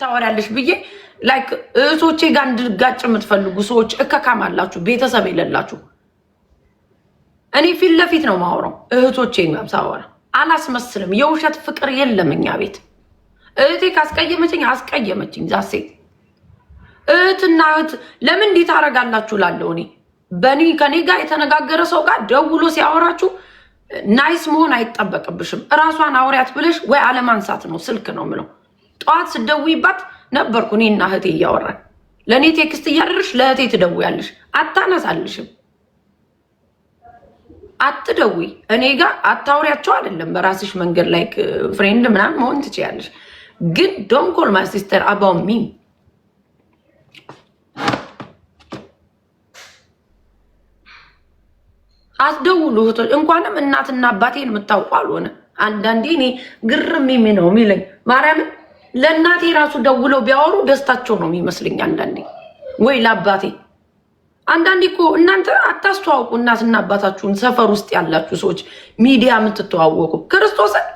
ታወሪያለሽ ብዬ ላይክ እህቶቼ ጋር እንድጋጭ የምትፈልጉ ሰዎች እከካም አላችሁ፣ ቤተሰብ የሌላችሁ። እኔ ፊት ለፊት ነው ማወራው። እህቶቼ ጋር ሳወራ አላስመስልም። የውሸት ፍቅር የለም እኛ ቤት። እህቴ ካስቀየመችኝ አስቀየመችኝ። ዛሴ እህትና እህት ለምን እንዲህ ታደርጋላችሁ ላለሁ እኔ በእኔ ከኔ ጋር የተነጋገረ ሰው ጋር ደውሎ ሲያወራችሁ ናይስ መሆን አይጠበቅብሽም። እራሷን አውሪያት ብለሽ ወይ አለማንሳት ነው ስልክ ነው ምለው። ጠዋት ስደውይባት ነበርኩ እኔና እህቴ እያወራን። ለእኔ ቴክስት እያደረሽ ለእህቴ ትደውያለሽ፣ አታነሳልሽም። አትደውይ እኔ ጋር አታውሪያቸው አይደለም። በራስሽ መንገድ ላይ ፍሬንድ ምናምን መሆን ትችያለሽ፣ ግን ዶንት ኮል ማይ ሲስተር አባውት ሚ። አትደውሉ እህቶች። እንኳንም እናትና አባቴን የምታውቁ አልሆነ። አንዳንዴ እኔ ግርም ነው የሚለኝ ማርያምን ለእናቴ ራሱ ደውለው ቢያወሩ ደስታቸው ነው የሚመስለኝ አንዳንዴ፣ ወይ ለአባቴ። አንዳንዴ እኮ እናንተ አታስተዋውቁ እናትና አባታችሁን። ሰፈር ውስጥ ያላችሁ ሰዎች ሚዲያ የምትተዋወቁ ክርስቶስን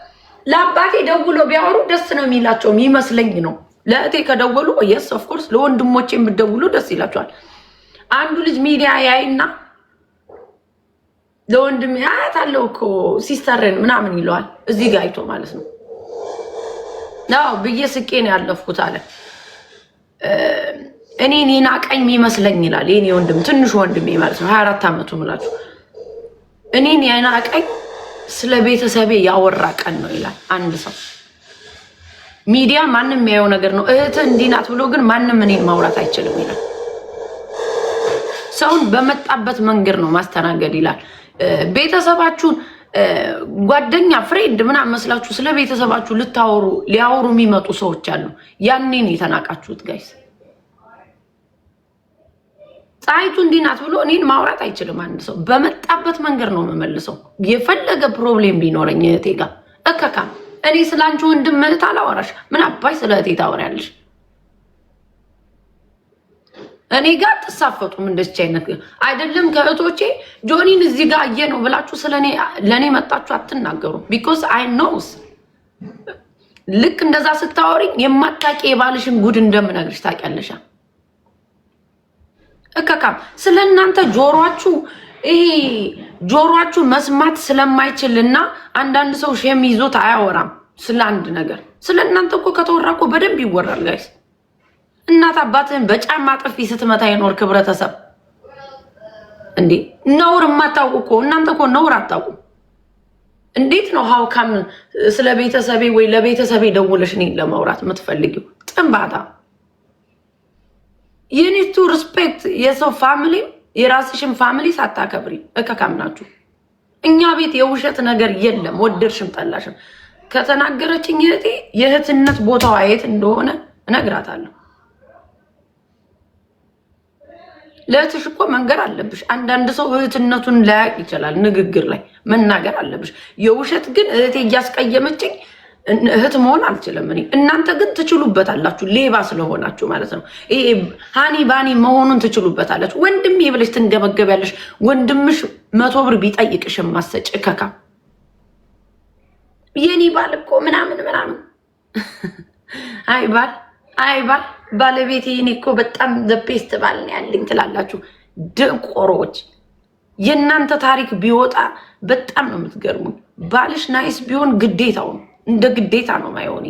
ለአባቴ ደውለው ቢያወሩ ደስ ነው የሚላቸው የሚመስለኝ ነው። ለእቴ ከደወሉ የስ ኦፍኮርስ ለወንድሞቼ የምትደውሉ ደስ ይላቸዋል። አንዱ ልጅ ሚዲያ ያይና ለወንድም አያታለሁ እኮ ሲስተርን ምናምን ይለዋል፣ እዚህ ጋር አይቶ ማለት ነው። ናው ብዬ ስቄ ነው ያለፍኩት አለ። እኔን የናቀኝ የሚመስለኝ ይላል የኔ ወንድም፣ ትንሹ ወንድሜ ማለት ነው። 24 ዓመቱ ምላችሁ እኔን የናቀኝ ስለ ቤተሰቤ ያወራ ቀን ነው ይላል አንድ ሰው። ሚዲያ ማንም የሚያየው ነገር ነው። እህት እንዲህ ናት ብሎ ግን ማንም እኔን ማውራት አይችልም ይላል። ሰውን በመጣበት መንገድ ነው ማስተናገድ ይላል። ቤተሰባችሁን ጓደኛ ፍሬንድ ምናምን መስላችሁ ስለ ቤተሰባችሁ ሊያወሩ የሚመጡ ሰዎች አሉ። ያኔን የተናቃችሁት ጋይስ። ፀሐይቱ እንዲህ ናት ብሎ እኔን ማውራት አይችልም አንድ ሰው። በመጣበት መንገድ ነው የምመልሰው። የፈለገ ፕሮብሌም ቢኖረኝ እህቴ ጋር እከካም። እኔ ስላንቺ ወንድም እህት አላወራሽ። ምን አባይ ስለ እህቴ ታወሪያለሽ? እኔ ጋር ተሳፈጡም እንደዚህ አይነት አይደለም። ከእህቶቼ ጆኒን እዚህ ጋር አየ ነው ብላችሁ ለኔ መጣችሁ አትናገሩ። ቢኮዝ አይ ኖውስ ልክ እንደዛ ስታወሪኝ የማታውቂ የባልሽን ጉድ እንደምነግርሽ ታውቂያለሽ። እከካም ስለእናንተ ጆሮአችሁ መስማት ስለማይችልና አንዳንድ ሰው ሼም ይዞት አያወራም ስለ አንድ ነገር። ስለእናንተ እኮ ከተወራ እኮ በደንብ ይወራል ጋይስ። እናት አባትህን በጫማ ጥፊ ስትመታ የኖር ህብረተሰብ እንዴ ነውር የማታውቁ እኮ እናንተ እኮ ነውር አታውቁ። እንዴት ነው ሀውካም ስለ ቤተሰቤ ወይ ለቤተሰቤ ደውለሽ እኔን ለማውራት የምትፈልጊው? ጥንባታ you need to respect የሰው ፋሚሊ፣ የራስሽን ፋሚሊ ሳታከብሪ እከካም ናችሁ። እኛ ቤት የውሸት ነገር የለም። ወደድሽም ጠላሽም ከተናገረችኝ እህቴ የእህትነት ቦታዋ የት እንደሆነ እነግራታለሁ። ለእህትሽ እኮ መንገር አለብሽ። አንዳንድ ሰው እህትነቱን ላያቅ ይችላል። ንግግር ላይ መናገር አለብሽ። የውሸት ግን እህቴ እያስቀየመችኝ እህት መሆን አልችልም እኔ። እናንተ ግን ትችሉበታላችሁ፣ ሌባ ስለሆናችሁ ማለት ነው። ይሄ ሃኒ ባኒ መሆኑን ትችሉበታላችሁ። ወንድሜ ብለሽ ትንገበገቢያለሽ። ወንድምሽ 100 ብር ቢጠይቅሽ ማሰጭ ከካ የኔ ባል እኮ ምናምን አይባል ባለቤቴ እኔ እኮ በጣም ዘፔስት ባል ነው ያለኝ ትላላችሁ ደንቆሮች። የእናንተ ታሪክ ቢወጣ በጣም ነው የምትገርሙኝ። ባልሽ ናይስ ቢሆን ግዴታው ነው፣ እንደ ግዴታ ነው ማይሆኒ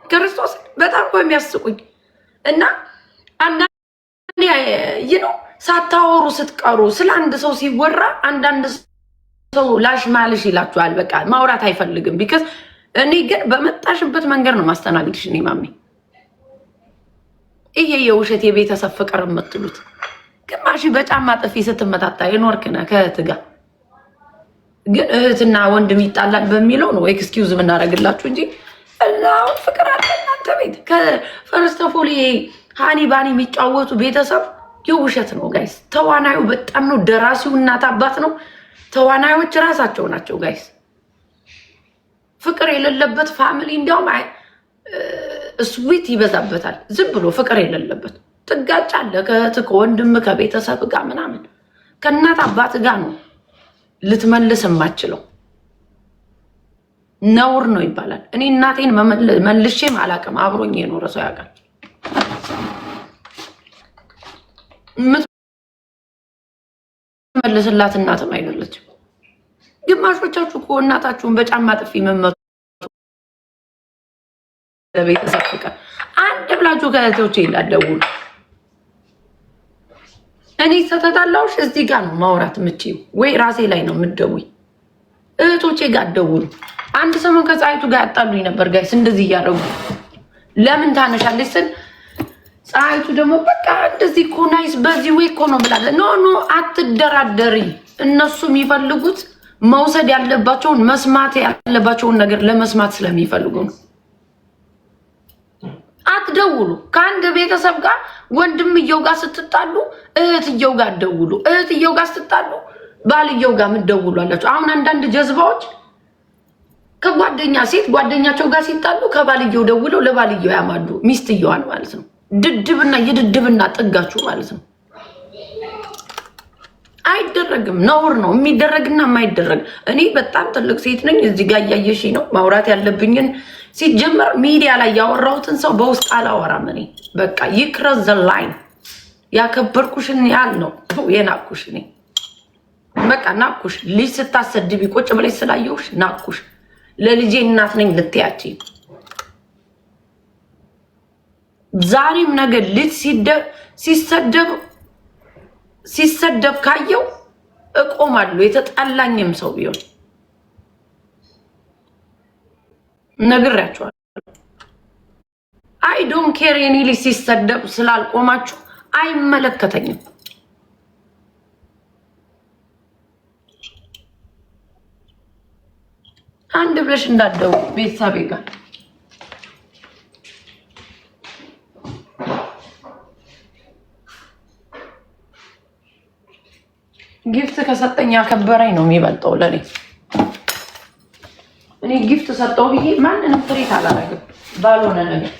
ክርስቶስ በጣም እኮ የሚያስቁኝ እና አንዳንዴ ሳታወሩ ስትቀሩ ስለ አንድ ሰው ሲወራ አንዳንድ ሰው ላሽ ማለሽ ይላችኋል። በቃ ማውራት አይፈልግም ቢካዝ እኔ ግን በመጣሽበት መንገድ ነው ማስተናገድሽ። እኔ ማሜ ይሄ የውሸት የቤተሰብ ፍቅር የምትሉት ግማሽ በጫማ ጥፊ ስትመታታ የኖርክነ ከእህት ጋር ግን እህትና ወንድም ይጣላል በሚለው ነው ኤክስኪውዝ የምናደርግላችሁ እንጂ እላው ፍቅር አለ እናንተ ቤት። ከፈርስት ኦፍ ኦል ሃኒ ባኒ የሚጫወቱ ቤተሰብ የውሸት ነው ጋይስ። ተዋናዩ በጣም ነው፣ ደራሲው እናት አባት ነው፣ ተዋናዮች ራሳቸው ናቸው ጋይስ። ፍቅር የሌለበት ፋሚሊ እንዲያውም ስዊት ይበዛበታል። ዝም ብሎ ፍቅር የሌለበት ትጋጫለህ ከእህት ከወንድም ከቤተሰብ ጋር ምናምን። ከእናት አባት ጋር ነው ልትመልስ የማችለው። ነውር ነው ይባላል። እኔ እናቴን መልሼም አላውቅም። አብሮኝ የኖረ ሰው ያውቃል። መልስላት እናትም አይደለችም። ግማሾቻችሁ እኮ እናታችሁን በጫማ ጥፊ መመቱ ለቤተሰብ ፍቅር አንድ ብላችሁ ከእህቶቼ እንዳትደውሉ። እኔ ሰተታላውሽ እዚህ ጋር ነው ማውራት የምችይው ወይ ራሴ ላይ ነው የምትደውይ። እህቶቼ ጋር አትደውሉ። አንድ ሰሞን ከፀሐይቱ ጋር ያጣሉኝ ነበር ጋይስ። እንደዚህ እያደረጉ ለምን ታነሻለች ስል ፀሐይቱ ደግሞ በቃ እንደዚህ እኮ ናይስ በዚህ ወይ እኮ ነው ብላለ። ኖ ኖ አትደራደሪ። እነሱ የሚፈልጉት መውሰድ ያለባቸውን መስማት ያለባቸውን ነገር ለመስማት ስለሚፈልጉ ነው። አትደውሉ። ከአንድ ቤተሰብ ጋር ወንድምየው ጋር ስትጣሉ እህትየው ጋር አትደውሉ። እህትየው ጋር ስትጣሉ ባልየው ጋር ምትደውሉ አላችሁ። አሁን አንዳንድ ጀዝባዎች ከጓደኛ ሴት ጓደኛቸው ጋር ሲጣሉ ከባልየው ደውለው ለባልየው ያማሉ። ሚስትየዋን ማለት ነው። ድድብና የድድብና ጥጋችሁ ማለት ነው። አይደረግም። ነውር ነው የሚደረግና የማይደረግ። እኔ በጣም ትልቅ ሴት ነኝ። እዚህ ጋር እያየሽ ነው ማውራት ያለብኝን። ሲጀመር ሚዲያ ላይ ያወራሁትን ሰው በውስጥ አላወራም። እኔ በቃ ይክረዝ ዘ ላይን። ያከበርኩሽን ያህል ነው የናኩሽ። እኔ በቃ ናኩሽ። ልጅ ስታሰድቢ ቁጭ ብለሽ ስላየሁሽ ናኩሽ። ለልጄ እናት ነኝ ልትያቺ። ዛሬም ነገር ልጅ ሲሰደብ ካየው እቆማለሁ። የተጣላኝም ሰው ቢሆን ነግራችኋለሁ። አይ ዶንት ኬር። የኔ ልጅ ሲሰደብ ስላልቆማችሁ አይመለከተኝም። አንድ ብለሽ እንዳትደው ቤተሰቤ ጋር ጊፍት ከሰጠኝ ያከበረኝ ነው የሚበልጠው ለኔ። እኔ ጊፍት ሰጠው ብዬ ማንንም ትሪት አላደርግም ባልሆነ ነገር።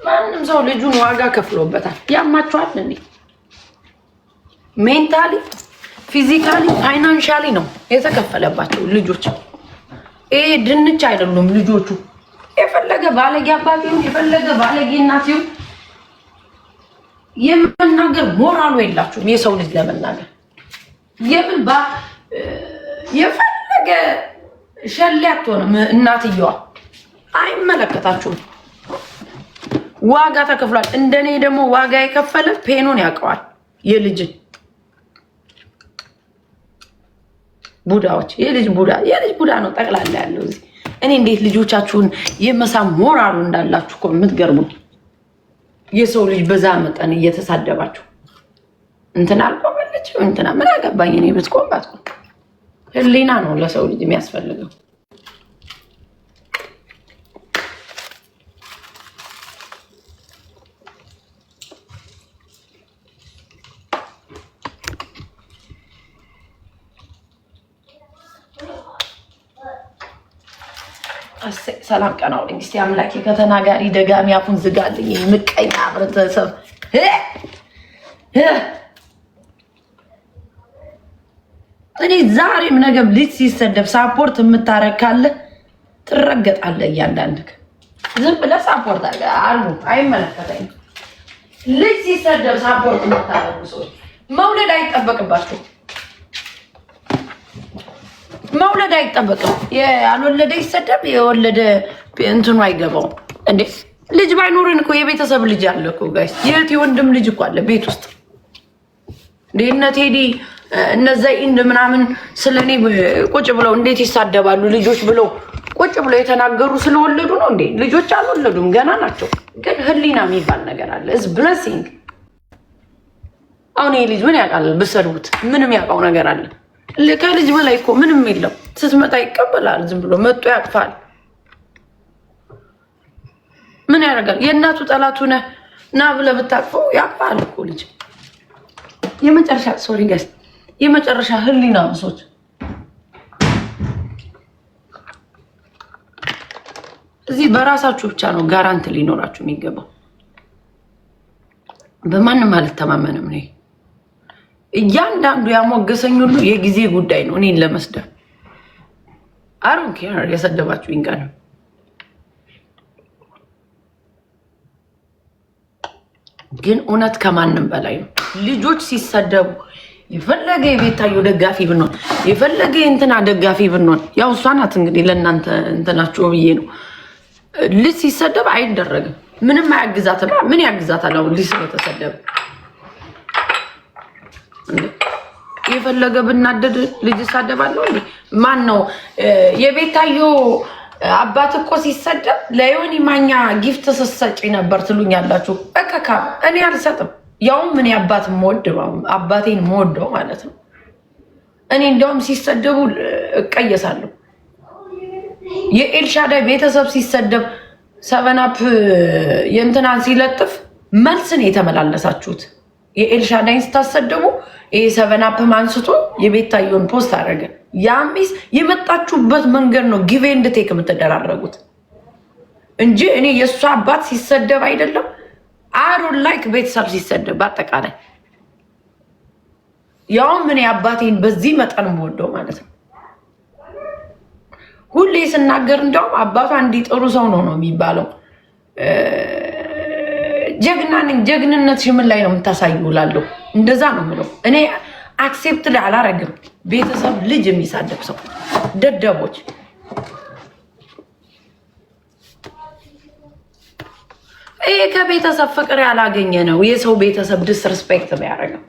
ማንም ሰው ልጁን ዋጋ ከፍሎበታል። ያማችኋል እንዴ? ሜንታሊ፣ ፊዚካሊ፣ ፋይናንሻሊ ነው የተከፈለባቸው ልጆች። ይሄ ድንች አይደሉም ልጆቹ። የፈለገ ባለጌ አባት ይሁን የፈለገ ባለጌ እናት ይሁን የመናገር ሞራሉ የላችሁም። የሰው ልጅ ለመናገር የፈለገ ሸሌ አትሆንም እናትየዋ። አይመለከታችሁም። ዋጋ ተከፍሏል። እንደኔ ደግሞ ዋጋ የከፈለ ፔኑን ያውቀዋል። የልጅ ቡዳዎች የልጅ ቡዳ ነው ጠቅላላ ያለው እዚህ። እኔ እንዴት ልጆቻችሁን የመሳም ሞራሉ እንዳላችሁ እኮ የምትገርሙኝ። የሰው ልጅ በዛ መጠን እየተሳደባችሁ እንትና አልቆመለች እንትና ምን አገባኝ እኔ ብትቆምባት። ህሊና ነው ለሰው ልጅ የሚያስፈልገው። ሰላም ቀናውልኝ እስቲ አምላኬ። ከተናጋሪ ደጋሚ አፉን ዝጋልኝ። ምቀኛ ህብረተሰብ እኔ ዛሬም ነገም ልጅ ሲሰደብ ሳፖርት የምታረግ ካለ ትረገጣለህ። እያንዳንድክ ዝም ብለህ ሳፖርት አርጉ። አይመለከተኝም። ልጅ ሲሰደብ ሳፖርት የምታረጉ ሰዎች መውለድ አይጠበቅባቸው። መውለድ አይጠበቅም። ያልወለደ ይሰደብ፣ የወለደ እንትኑ አይገባውም እንዴ። ልጅ ባይኖርን እኮ የቤተሰብ ልጅ አለ እኮ ጋይስ። የት የወንድም ልጅ እኮ አለ ቤት ውስጥ እንዴ። እነ ቴዲ እነዛ ኢንድ ምናምን ስለኔ ቁጭ ብለው እንዴት ይሳደባሉ ልጆች ብለው ቁጭ ብለው የተናገሩ ስለወለዱ ነው እንዴ? ልጆች አልወለዱም ገና ናቸው። ግን ህሊና የሚባል ነገር አለ። እዝ ብለሲንግ። አሁን ይሄ ልጅ ምን ያውቃል? ብሰድቡት ምንም ያውቀው ነገር አለ? ከልጅ በላይ እኮ ምንም የለም። ስትመጣ ይቀበላል። ዝም ብሎ መጥቶ ያቅፋል። ምን ያደርጋል? የእናቱ ጠላቱ ነህ ና ብለህ ብታቅፈው ያቅፋል እኮ ልጅ። የመጨረሻ ሶሪ ጋይስ፣ የመጨረሻ ህሊና ብሶች እዚህ በራሳችሁ ብቻ ነው ጋራንት ሊኖራችሁ የሚገባው። በማንም አልተማመንም ነኝ። እያንዳንዱ ያሞገሰኝ ሁሉ የጊዜ ጉዳይ ነው እኔን ለመስደብ። አሮን ኬር የሰደባችሁ ይንቀር። ግን እውነት ከማንም በላይ ነው። ልጆች ሲሰደቡ የፈለገ የቤታዮ ደጋፊ ብንሆን የፈለገ እንትና ደጋፊ ብንሆን ያው እሷ ናት እንግዲህ ለእናንተ እንትናችሁ ብዬ ነው። ልጅ ሲሰደብ አይደረግም። ምንም አያግዛትም። ምን ያግዛታል? አሁን ልጅ ስለተሰደበ የፈለገ ብናደድ ልጅ ሳደባለሁ እንዴ? ማን ነው የቤታዮ አባት እኮ ሲሰደብ ለዮኒ ማኛ ጊፍት ስትሰጪ ነበር ትሉኛላችሁ። እከካ እኔ አልሰጥም። ያውም ምን አባት የምወደው አባቴን የምወደው ማለት ነው። እኔ እንደውም ሲሰደቡ እቀየሳለሁ። የኤልሻዳይ ቤተሰብ ሲሰደብ ሰቨናፕ የእንትናን ሲለጥፍ መልስን የተመላለሳችሁት የኤልሻዳይን ስታሰደቡ ይሄ ሰቨናፕ አንስቶ የቤታዮን ፖስት አደረገ። ያሚስ የመጣችሁበት መንገድ ነው ጊቭ ኤንድ ቴክ የምትደራረጉት እንጂ እኔ የእሷ አባት ሲሰደብ አይደለም። አሮን ላይክ ቤተሰብ ሲሰደብ በአጠቃላይ ያውም እኔ አባቴን በዚህ መጠን የምወደው ማለት ነው። ሁሌ ስናገር እንደውም አባቷ እንዲጥሩ ሰው ነው የሚባለው። ጀግንነት ምን ላይ ነው የምታሳዩ እላለሁ። እንደዛ ነው የምለው እኔ። አክሴፕት አላረግም ቤተሰብ ልጅ የሚሳደብ ሰው። ደደቦች ይሄ ከቤተሰብ ፍቅር ያላገኘ ነው የሰው ቤተሰብ ዲስሪስፔክት ቢያደርገው